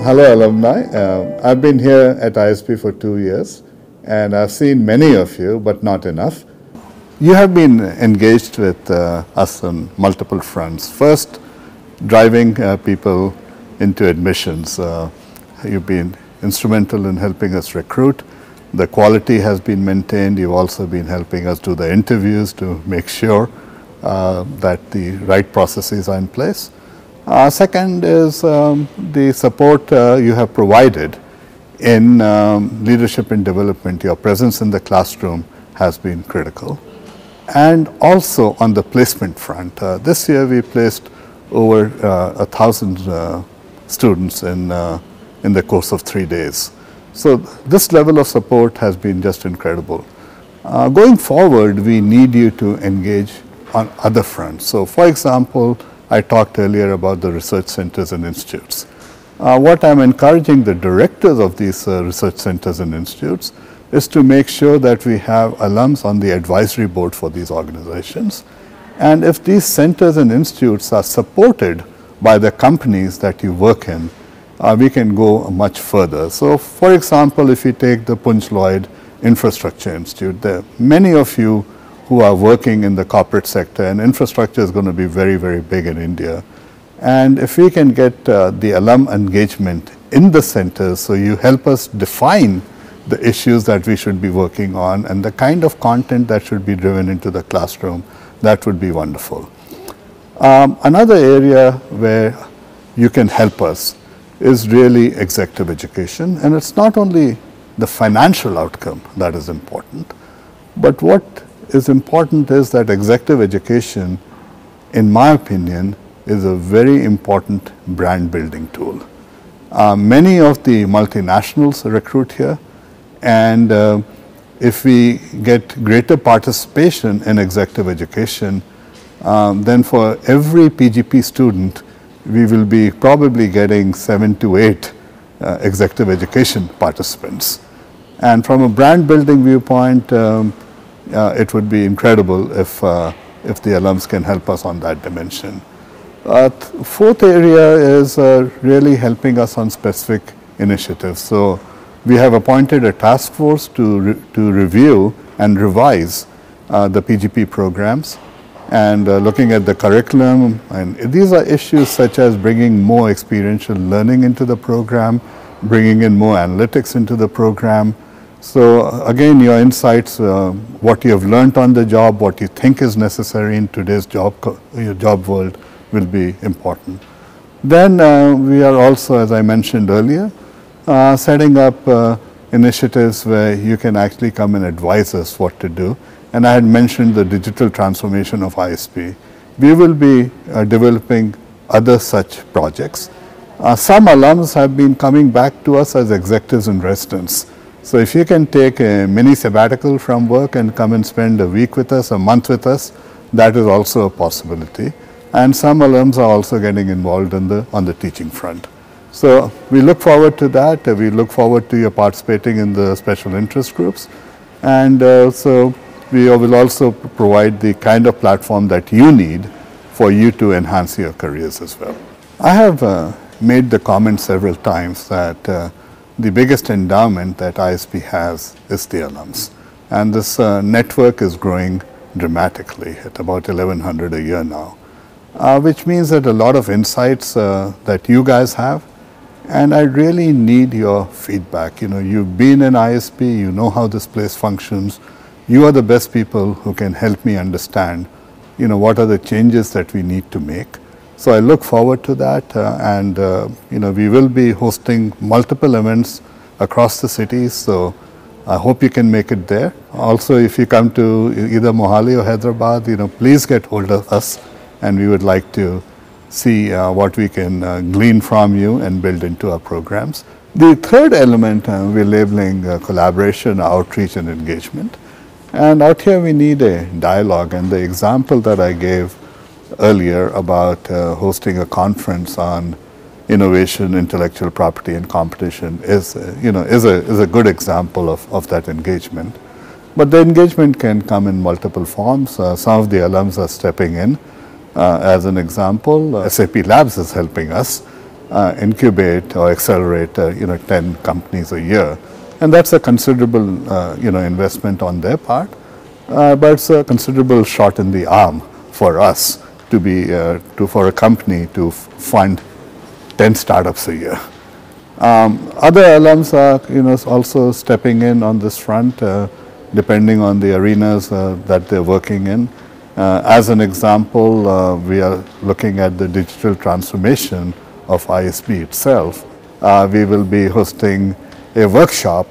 Hello alumni. I've been here at ISB for 2 years and I've seen many of you, but not enough. You have been engaged with us on multiple fronts. First, driving people into admissions. You've been instrumental in helping us recruit. The quality has been maintained. You've also been helping us do the interviews to make sure that the right processes are in place. Second is the support you have provided in leadership and development. Your presence in the classroom has been critical. And also on the placement front. This year we placed over 1,000 students in the course of 3 days. So this level of support has been just incredible. Going forward, we need you to engage on other fronts. So for example, I talked earlier about the research centers and institutes. What I'm encouraging the directors of these research centers and institutes is to make sure that we have alums on the advisory board for these organizations. And if these centers and institutes are supported by the companies that you work in, we can go much further. So for example, if you take the Punj Lloyd Infrastructure Institute, there are many of you who are working in the corporate sector, and infrastructure is going to be very, very big in India. And if we can get the alum engagement in the centers, so you help us define the issues that we should be working on and the kind of content that should be driven into the classroom, that would be wonderful. Another area where you can help us is really executive education, and it's not only the financial outcome that is important, but what is important is that executive education, in my opinion, is a very important brand building tool. Many of the multinationals recruit here, and if we get greater participation in executive education, then for every PGP student, we will be probably getting 7 to 8 executive education participants. And from a brand building viewpoint, it would be incredible if the alums can help us on that dimension. Fourth area is really helping us on specific initiatives. So we have appointed a task force to review and revise the PGP programs and looking at the curriculum. And these are issues such as bringing more experiential learning into the program, bringing in more analytics into the program. So again, your insights, what you have learned on the job, what you think is necessary in today's job world will be important. Then we are also, as I mentioned earlier, setting up initiatives where you can actually come and advise us what to do. And I had mentioned the digital transformation of ISB. We will be developing other such projects. Some alums have been coming back to us as executives in residence. So if you can take a mini sabbatical from work and come and spend a week with us, a month with us, that is also a possibility. And some alums are also getting involved on the teaching front. So we look forward to that. We look forward to your participating in the special interest groups. And so we will also provide the kind of platform that you need for you to enhance your careers as well. I have made the comment several times that the biggest endowment that ISB has is the alums. And this network is growing dramatically at about 1,100 a year now, which means that a lot of insights that you guys have, and I really need your feedback. You know, you've been in ISB, you know how this place functions. You are the best people who can help me understand, you know, what are the changes that we need to make. So I look forward to that, and you know, we will be hosting multiple events across the city, so I hope you can make it there. Also, if you come to either Mohali or Hyderabad, you know, please get hold of us, and we would like to see what we can glean from you and build into our programs. The third element we're labeling collaboration, outreach and engagement. And out here we need a dialogue, and the example that I gave earlier about hosting a conference on innovation, intellectual property and competition is a good example of that engagement. But the engagement can come in multiple forms. Some of the alums are stepping in. As an example, SAP Labs is helping us incubate or accelerate 10 companies a year. And that's a considerable investment on their part, but it's a considerable shot in the arm for us for a company to fund 10 startups a year. Other alums are also stepping in on this front, depending on the arenas that they're working in. As an example, we are looking at the digital transformation of ISB itself. We will be hosting a workshop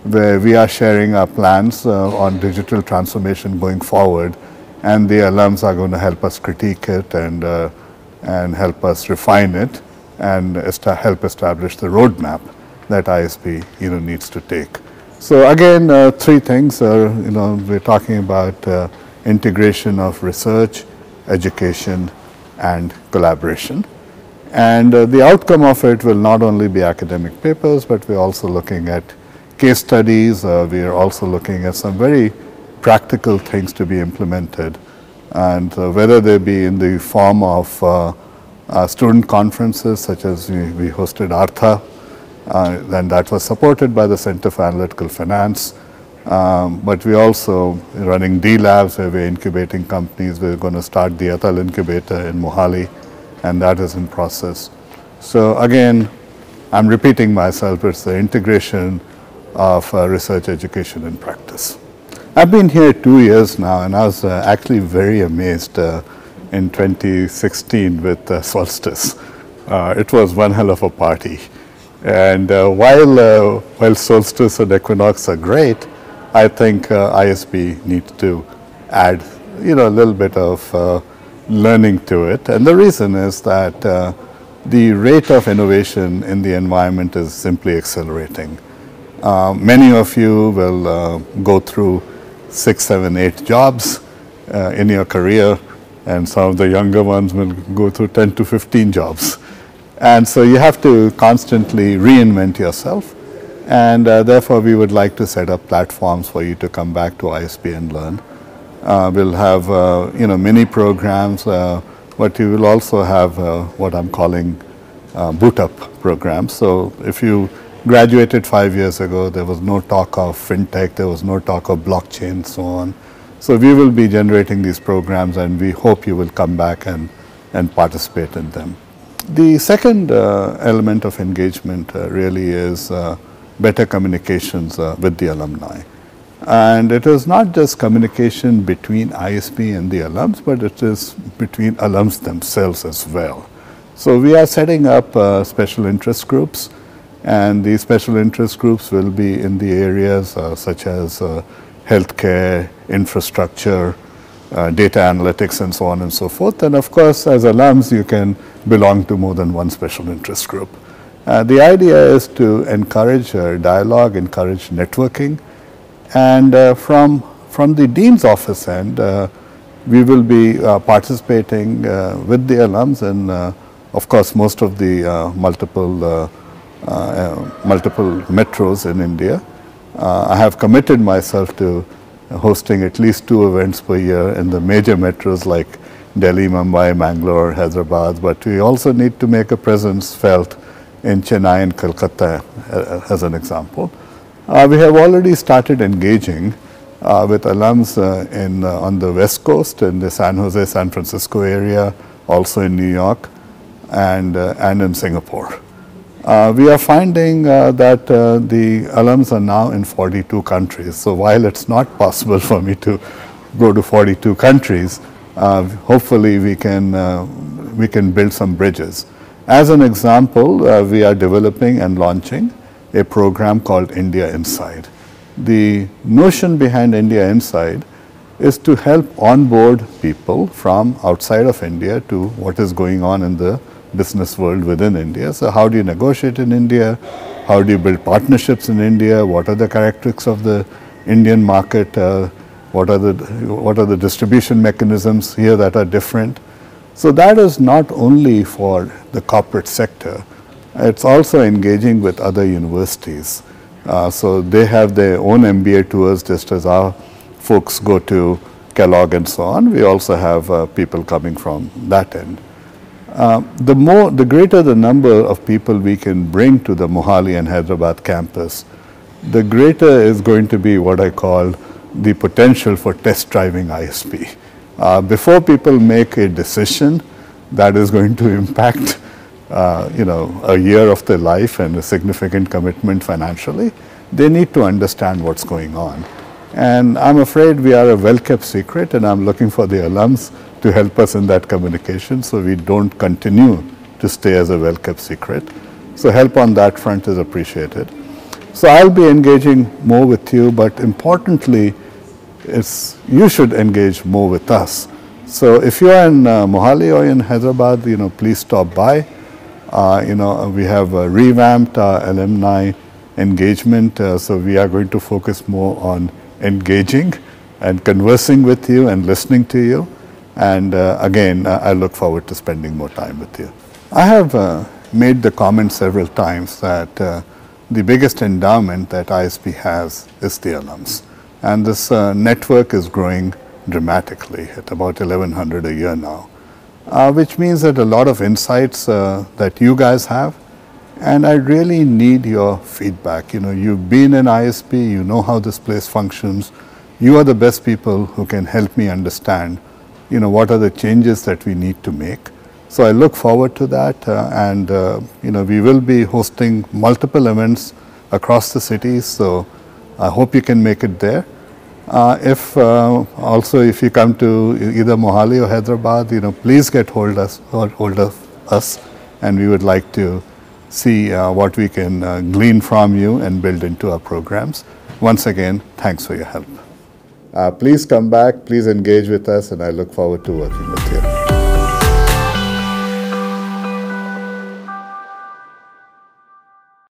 where we are sharing our plans on digital transformation going forward, and the alums are going to help us critique it and help us refine it and help establish the roadmap that ISB needs to take. So again, three things. We're talking about integration of research, education, and collaboration. And the outcome of it will not only be academic papers, but we're also looking at case studies. We are also looking at some very practical things to be implemented, and whether they be in the form of student conferences, such as we hosted ARTHA, and that was supported by the Center for Analytical Finance. But we're also running D-Labs, where we're incubating companies. We're going to start the Atal Incubator in Mohali, and that is in process. So again, I'm repeating myself, it's the integration of research, education, and practice. I've been here 2 years now, and I was actually very amazed in 2016 with Solstice. It was one hell of a party. And while Solstice and Equinox are great, I think ISB needs to add a little bit of learning to it. And the reason is that the rate of innovation in the environment is simply accelerating. Many of you will go through 6, 7, 8 jobs in your career, and some of the younger ones will go through 10 to 15 jobs. And so you have to constantly reinvent yourself, and therefore we would like to set up platforms for you to come back to ISB and learn. We'll have mini programs, but you will also have what I'm calling boot up programs. So if you graduated 5 years ago, there was no talk of fintech, there was no talk of blockchain, so on. So we will be generating these programs, and we hope you will come back and participate in them. The second element of engagement really is better communications with the alumni. And it is not just communication between ISB and the alums, but it is between alums themselves as well. So we are setting up special interest groups, and these special interest groups will be in the areas such as healthcare, infrastructure, data analytics, and so on and so forth. And of course, as alums, you can belong to more than one special interest group. The idea is to encourage dialogue, encourage networking, and from the Dean's office end, we will be participating with the alums in, of course, most of the multiple metros in India. I have committed myself to hosting at least 2 events per year in the major metros like Delhi, Mumbai, Bangalore, Hyderabad, but we also need to make a presence felt in Chennai and Kolkata as an example. We have already started engaging with alums on the West Coast, in the San Jose, San Francisco area, also in New York, and in Singapore. We are finding that the alums are now in 42 countries. So while it's not possible for me to go to 42 countries, hopefully we can build some bridges. As an example, we are developing and launching a program called India Inside. The notion behind India Inside is to help onboard people from outside of India to what is going on in the business world within India. So how do you negotiate in India? How do you build partnerships in India? What are the characteristics of the Indian market? What are the distribution mechanisms here that are different? So that is not only for the corporate sector, it's also engaging with other universities. So they have their own MBA tours, just as our folks go to Kellogg and so on. We also have people coming from that end. The greater the number of people we can bring to the Mohali and Hyderabad campus, the greater is going to be what I call the potential for test driving ISB. Before people make a decision that is going to impact a year of their life and a significant commitment financially, they need to understand what's going on. And I'm afraid we are a well-kept secret, and I'm looking for the alums to help us in that communication so we don't continue to stay as a well-kept secret. So help on that front is appreciated. So I'll be engaging more with you, but importantly, you should engage more with us. So if you are in Mohali or in Hyderabad, please stop by. We have revamped our alumni engagement, so we are going to focus more on engaging and conversing with you and listening to you. And again, I look forward to spending more time with you. I have made the comment several times that the biggest endowment that ISB has is the alums. And this network is growing dramatically at about 1,100 a year now, which means that a lot of insights that you guys have, and I really need your feedback. You've been in ISB, you know how this place functions. You are the best people who can help me understand, what are the changes that we need to make. So I look forward to that, and we will be hosting multiple events across the cities. So I hope you can make it there. If you come to either Mohali or Hyderabad, please get hold of us, and we would like to see what we can glean from you and build into our programs. Once again, thanks for your help. Please come back, please engage with us, and I look forward to working with you.